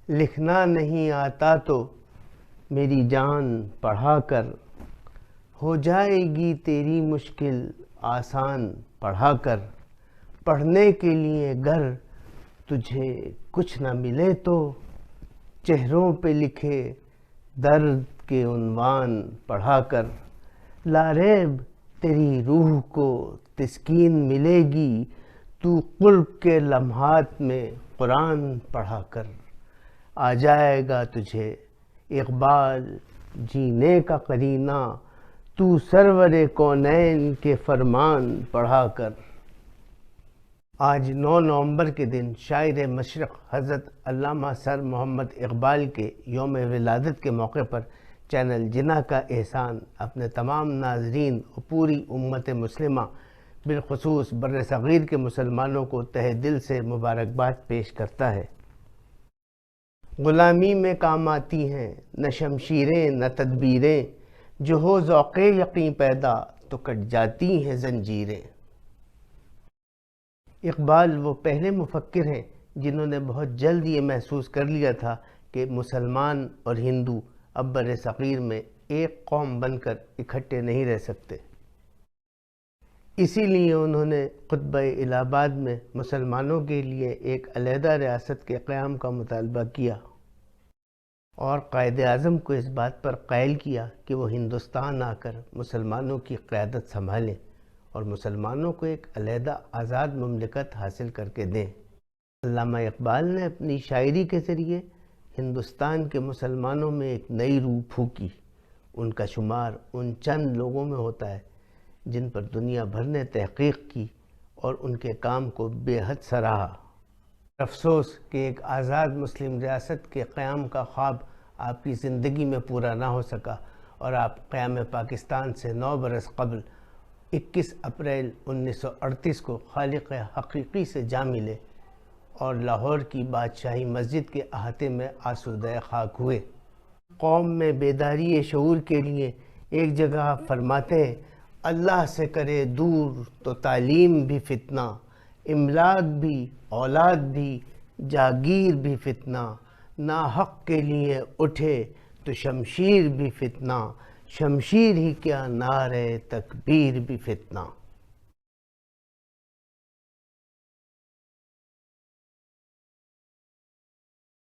لکھنا نہیں آتا تو میری جان پڑھا کر، ہو جائے گی تیری مشکل آسان پڑھا کر۔ پڑھنے کے لیے گر تجھے کچھ نہ ملے تو، چہروں پہ لکھے درد کے عنوان پڑھا کر۔ لاریب تیری روح کو تسکین ملے گی، تو قرب کے لمحات میں قرآن پڑھا کر۔ آ جائے گا تجھے اقبال جینے کا قرینہ، تو سرور کونین کے فرمان پڑھا کر۔ آج 9 نومبر کے دن شاعر مشرق حضرت علامہ سر محمد اقبال کے یوم ولادت کے موقع پر چینل جناح کا احسان اپنے تمام ناظرین اور پوری امت مسلمہ بالخصوص بر صغیر کے مسلمانوں کو تہہ دل سے مبارکباد پیش کرتا ہے۔ غلامی میں کام آتی ہیں نہ شمشیریں نہ تدبیریں، جو ہو ذوق یقین پیدا تو کٹ جاتی ہیں زنجیریں۔ اقبال وہ پہلے مفکر ہیں جنہوں نے بہت جلد یہ محسوس کر لیا تھا کہ مسلمان اور ہندو اب بر صغیر میں ایک قوم بن کر اکٹھے نہیں رہ سکتے۔ اسی لیے انہوں نے خطبہ الہ آباد میں مسلمانوں کے لیے ایک علیحدہ ریاست کے قیام کا مطالبہ کیا اور قائد اعظم کو اس بات پر قائل کیا کہ وہ ہندوستان آ کر مسلمانوں کی قیادت سنبھالیں اور مسلمانوں کو ایک علیحدہ آزاد مملکت حاصل کر کے دیں۔ علامہ اقبال نے اپنی شاعری کے ذریعے ہندوستان کے مسلمانوں میں ایک نئی روح پھونکی۔ ان کا شمار ان چند لوگوں میں ہوتا ہے جن پر دنیا بھر نے تحقیق کی اور ان کے کام کو بے حد سراہا۔ افسوس کہ ایک آزاد مسلم ریاست کے قیام کا خواب آپ کی زندگی میں پورا نہ ہو سکا اور آپ قیام پاکستان سے 9 برس قبل 21 اپریل 1938 کو خالق حقیقی سے جا ملے اور لاہور کی بادشاہی مسجد کے احاطے میں آسودہ خاک ہوئے۔ قوم میں بیداری شعور کے لیے ایک جگہ آپ فرماتے ہیں، اللہ سے کرے دور تو تعلیم بھی فتنہ، املاک بھی اولاد بھی جاگیر بھی فتنہ، ناحق کے لیے اٹھے تو شمشیر بھی فتنہ، شمشیر ہی کیا نعرہ تکبیر بھی فتنہ۔